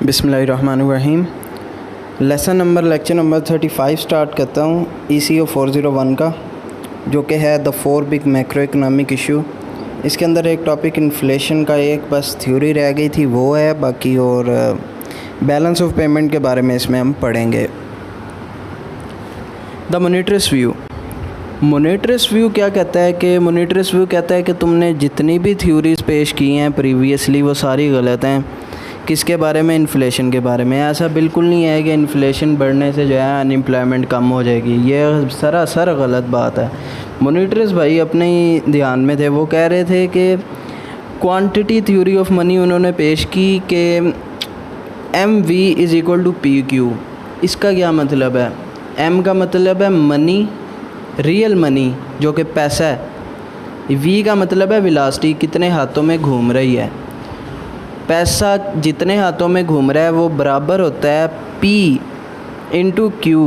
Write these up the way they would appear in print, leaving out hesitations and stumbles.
बिस्मिल्लाहिर्रहमानिर्रहीम। Lecture number 35 start करता हूँ ECO 401 का, जो कि है the 4 big macro economic issue. इसके अंदर एक टॉपिक इन्फ्लेशन का एक बस थ्योरी रह गई थी, वो है बाकी, और बैलेंस ऑफ पेमेंट के बारे में इसमें हम पढ़ेंगे। The monetarist view. Monetarist view क्या कहता है कि मोनेटरिस्ट व्यू कहता है कि तुमने जितनी भी थ्योरीज पेश की हैं प्रीवियसली वो सारी गलत हैं। किसके बारे में? इन्फ्लेशन के बारे में। ऐसा बिल्कुल नहीं है कि इन्फ्लेशन बढ़ने से जो है अनएम्प्लॉयमेंट कम हो जाएगी, ये सरासर गलत बात है। मोनेटरिस्ट भाई अपने ही ध्यान में थे, वो कह रहे थे कि क्वांटिटी थ्योरी ऑफ मनी उन्होंने पेश की कि MV is equal to PQ। इसका क्या मतलब है? M का मतलब है मनी, रियल मनी जो कि पैसा है। V का मतलब है वेलोसिटी, कितने हाथों में घूम रही है। पैसा जितने हाथों में घूम रहा है वो बराबर होता है P इंटू Q।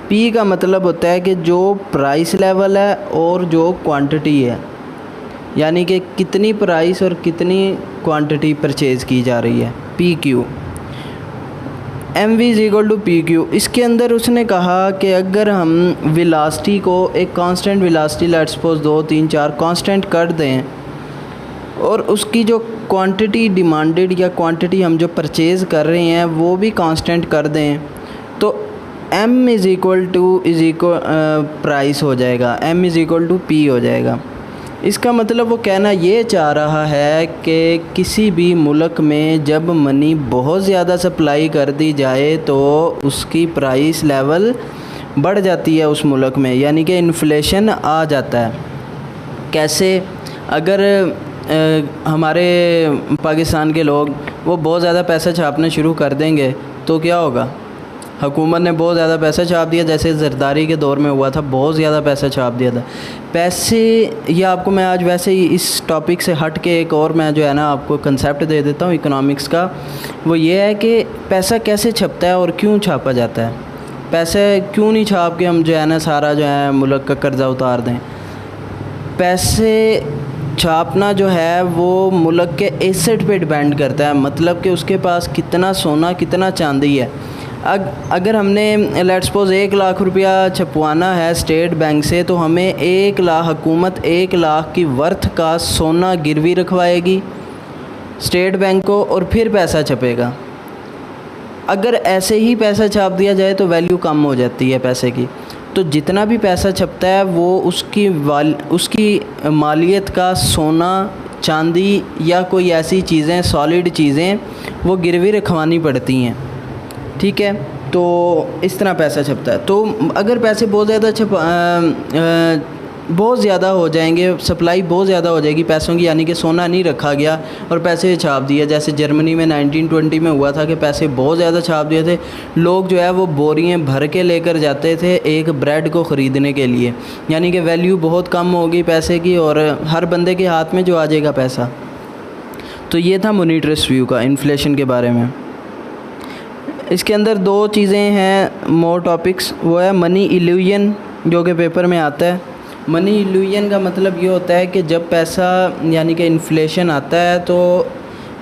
P का मतलब होता है कि जो प्राइस लेवल है और जो क्वांटिटी है, यानी कि कितनी प्राइस और कितनी क्वांटिटी परचेज़ की जा रही है, PQ। MV is equal to PQ। इसके अंदर उसने कहा कि अगर हम वेलोसिटी को एक constant velocity, let's suppose 2, 3, 4 constant कर दें और उसकी जो क्वांटिटी डिमांडेड या क्वांटिटी हम जो परचेज़ कर रहे हैं वो भी कांस्टेंट कर दें, तो M is equal to price हो जाएगा, M is equal to P हो जाएगा। इसका मतलब वो कहना ये चाह रहा है कि किसी भी मुल्क में जब मनी बहुत ज़्यादा सप्लाई कर दी जाए तो उसकी प्राइस लेवल बढ़ जाती है उस मुल्क में, यानी कि इन्फ्लेशन आ जाता है। कैसे? अगर हमारे पाकिस्तान के लोग वो बहुत ज़्यादा पैसा छापना शुरू कर देंगे तो क्या होगा? हुकूमत ने बहुत ज़्यादा पैसा छाप दिया, जैसे ज़रदारी के दौर में हुआ था, बहुत ज़्यादा पैसा छाप दिया था। पैसे, ये आपको मैं आज वैसे ही इस टॉपिक से हट के एक और मैं जो है ना आपको कंसेप्ट दे देता हूँ इकोनॉमिक्स का। वो ये है कि पैसा कैसे छपता है और क्यों छापा जाता है। पैसे क्यों नहीं छाप के हम जो है ना सारा जो है मुल्क का कर्ज़ा उतार दें। पैसे छापना जो है वो मुल्क के एसेट पे डिपेंड करता है, मतलब कि उसके पास कितना सोना कितना चांदी है। अगर हमने लेट्स सपोज 1 लाख रुपया छपवाना है स्टेट बैंक से, तो हमें 1 लाख, हुकूमत 1 लाख की वर्थ का सोना गिरवी रखवाएगी स्टेट बैंक को और फिर पैसा छपेगा। अगर ऐसे ही पैसा छाप दिया जाए तो वैल्यू कम हो जाती है पैसे की। तो जितना भी पैसा छपता है वो उसकी मालियत का सोना, चांदी या कोई ऐसी चीज़ें, सॉलिड चीज़ें वो गिरवी रखवानी पड़ती हैं, ठीक है। तो इस तरह पैसा छपता है। तो अगर पैसे बहुत ज़्यादा हो जाएंगे, सप्लाई बहुत ज़्यादा हो जाएगी पैसों की, यानी कि सोना नहीं रखा गया और पैसे छाप दिए, जैसे जर्मनी में 1920 में हुआ था कि पैसे बहुत ज़्यादा छाप दिए थे। लोग जो है वो बोरियां भर के लेकर जाते थे एक ब्रेड को ख़रीदने के लिए, यानी कि वैल्यू बहुत कम होगी पैसे की और हर बंदे के हाथ में जो आ जाएगा पैसा। तो ये था मोनेटरिस्ट व्यू का इन्फ्लेशन के बारे में। इसके अंदर 2 चीज़ें हैं मोर टॉपिक्स, वो है मनी इल्यूजन जो कि पेपर में आता है। मनी इल्यूजन का मतलब ये होता है कि जब पैसा यानी कि इन्फ्लेशन आता है तो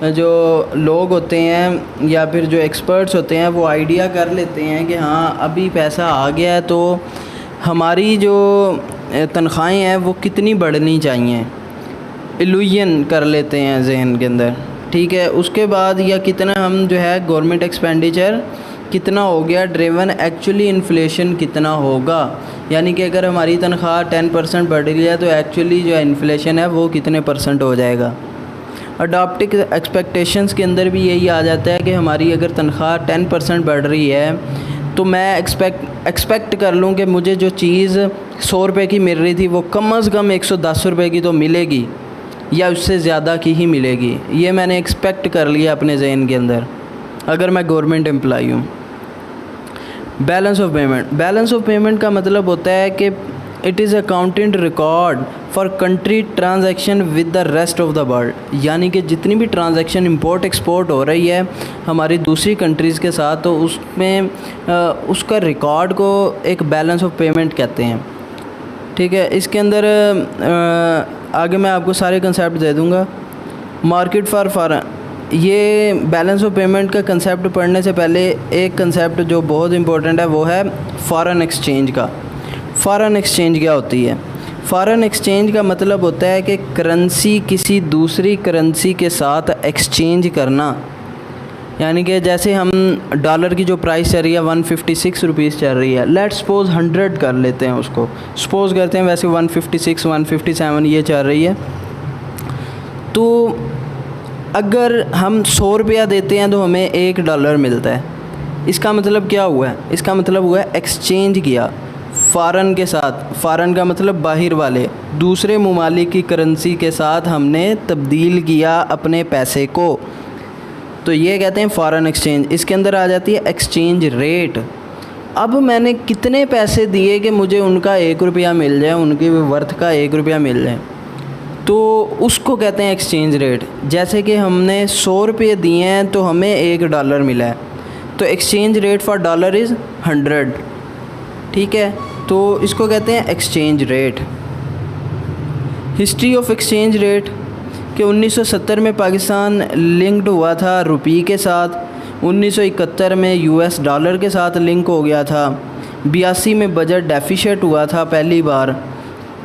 जो लोग होते हैं या फिर जो एक्सपर्ट्स होते हैं वो आइडिया कर लेते हैं कि हाँ अभी पैसा आ गया है तो हमारी जो तनख्वाहें हैं वो कितनी बढ़नी चाहिए, इल्यूजन कर लेते हैं जहन के अंदर, ठीक है। उसके बाद या कितना हम जो है गवर्नमेंट एक्सपेंडिचर कितना हो गया ड्रिवन, एक्चुअली इन्फ्लेशन कितना होगा, यानी कि अगर हमारी तनख्वाह 10% बढ़ रही है तो एक्चुअली जो इन्फ्लेशन है वो कितने % हो जाएगा। अडॉप्टिक एक्सपेक्टेशंस के अंदर भी यही आ जाता है कि हमारी अगर तनख्वाह 10% बढ़ रही है तो मैं एक्सपेक्ट कर लूँ कि मुझे जो चीज़ 100 रुपये की मिल रही थी वो कम से कम 110 रुपये की तो मिलेगी या उससे ज़्यादा की ही मिलेगी। ये मैंने एक्सपेक्ट कर लिया अपने जहन के अंदर अगर मैं गवर्नमेंट एम्प्लॉई हूँ। Balance of payment. Balance of payment का मतलब होता है कि it is accountant record for country transaction with the rest of the world, यानी कि जितनी भी ट्रांजैक्शन इंपोर्ट एक्सपोर्ट हो रही है हमारी दूसरी कंट्रीज़ के साथ, तो उसमें उसका रिकॉर्ड को एक बैलेंस ऑफ पेमेंट कहते हैं, ठीक है। इसके अंदर आगे मैं आपको सारे कंसेप्ट दे दूँगा। मार्केट फॉर ये बैलेंस ऑफ पेमेंट का कंसेप्ट पढ़ने से पहले एक कंसेप्ट जो बहुत इंपॉर्टेंट है वो है फॉरेन एक्सचेंज का। फॉरेन एक्सचेंज क्या होती है? फॉरेन एक्सचेंज का मतलब होता है कि करेंसी किसी दूसरी करेंसी के साथ एक्सचेंज करना। यानी कि जैसे हम डॉलर की जो प्राइस चल रही है 156 रुपीज़ चल रही है, लेट्स सपोज 100 कर लेते हैं उसको, सपोज करते हैं वैसे 156 157 ये चल रही है। तो अगर हम 100 रुपया देते हैं तो हमें $1 मिलता है। इसका मतलब क्या हुआ है? इसका मतलब हुआ है एक्सचेंज किया फ़ॉरेन के साथ। फ़ॉरेन का मतलब बाहर वाले, दूसरे ममालिक की करेंसी के साथ हमने तब्दील किया अपने पैसे को, तो ये कहते हैं फ़ॉरेन एक्सचेंज। इसके अंदर आ जाती है एक्सचेंज रेट। अब मैंने कितने पैसे दिए कि मुझे उनका ₹1 मिल जाए, उनके वर्थ का ₹1 मिल जाए, तो उसको कहते हैं एक्सचेंज रेट। जैसे कि हमने 100 रुपये दिए हैं तो हमें $1 मिला है, तो exchange rate for dollar is 100। ठीक है, तो इसको कहते हैं exchange rate. History of exchange rate कि 1970 में पाकिस्तान लिंक्ड हुआ था रुपये के साथ, 1971 में US डॉलर के साथ लिंक हो गया था, 82 में बजट डेफिशिएट हुआ था पहली बार।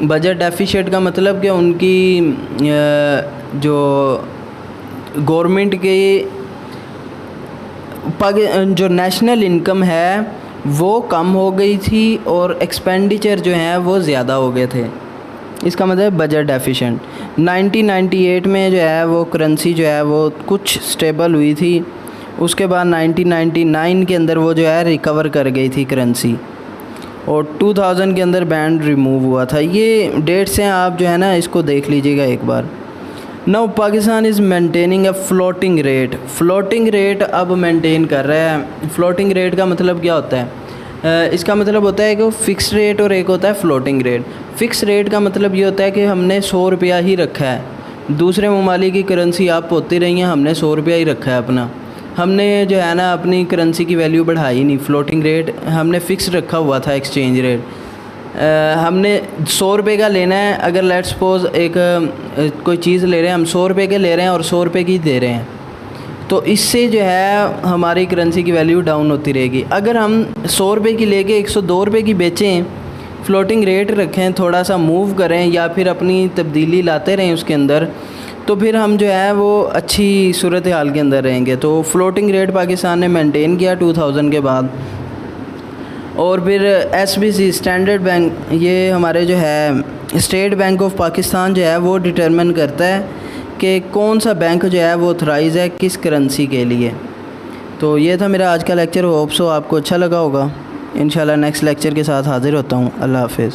बजट डेफिशिएट का मतलब कि उनकी जो गवर्नमेंट की जो नेशनल इनकम है वो कम हो गई थी और एक्सपेंडिचर जो है वो ज़्यादा हो गए थे, इसका मतलब बजट डेफिशिएंट। 1998 में जो है वो करेंसी जो है वो कुछ स्टेबल हुई थी, उसके बाद 1999 के अंदर वो जो है रिकवर कर गई थी करेंसी, और 2000 के अंदर बैंड रिमूव हुआ था। ये डेट्स हैं, आप जो है ना इसको देख लीजिएगा एक बार। Now Pakistan is maintaining a floating rate. Floating rate अब मेंटेन कर रहा है। फ्लोटिंग रेट का मतलब क्या होता है? इसका मतलब होता है कि वो फ़िक्स रेट और एक होता है फ़्लोटिंग रेट। फ़िक्स रेट का मतलब ये होता है कि हमने 100 रुपया ही रखा है, दूसरे ममालिक की करेंसी आप होती रही हैं, हमने 100 रुपया ही रखा है अपना, हमने जो है ना अपनी करेंसी की वैल्यू बढ़ाई नहीं। फ़्लोटिंग रेट हमने फ़िक्स रखा हुआ था एक्सचेंज रेट। हमने 100 रुपये का लेना है, अगर लेट सपोज एक कोई चीज़ ले रहे हैं, हम 100 रुपये के ले रहे हैं और 100 रुपये की दे रहे हैं, तो इससे जो है हमारी करेंसी की वैल्यू डाउन होती रहेगी। अगर हम 100 रुपये की लेके 102 रुपये की बेचें, फ़्लोटिंग रेट रखें, थोड़ा सा मूव करें या फिर अपनी तब्दीली लाते रहें उसके अंदर, तो फिर हम जो है वो अच्छी सूरत हाल के अंदर रहेंगे। तो फ़्लोटिंग रेट पाकिस्तान ने मेंटेन किया 2000 के बाद। और फिर SBC स्टैंडर्ड बैंक, ये हमारे जो है स्टेट बैंक ऑफ पाकिस्तान जो है वो डिटरमिन करता है कि कौन सा बैंक जो है वो ऑथराइज़ है किस करेंसी के लिए। तो ये था मेरा आज का लेक्चर, होप सो आपको अच्छा लगा होगा। इंशाल्लाह नेक्स्ट लेक्चर के साथ हाज़िर होता हूँ। अल्लाह हाफ़िज़।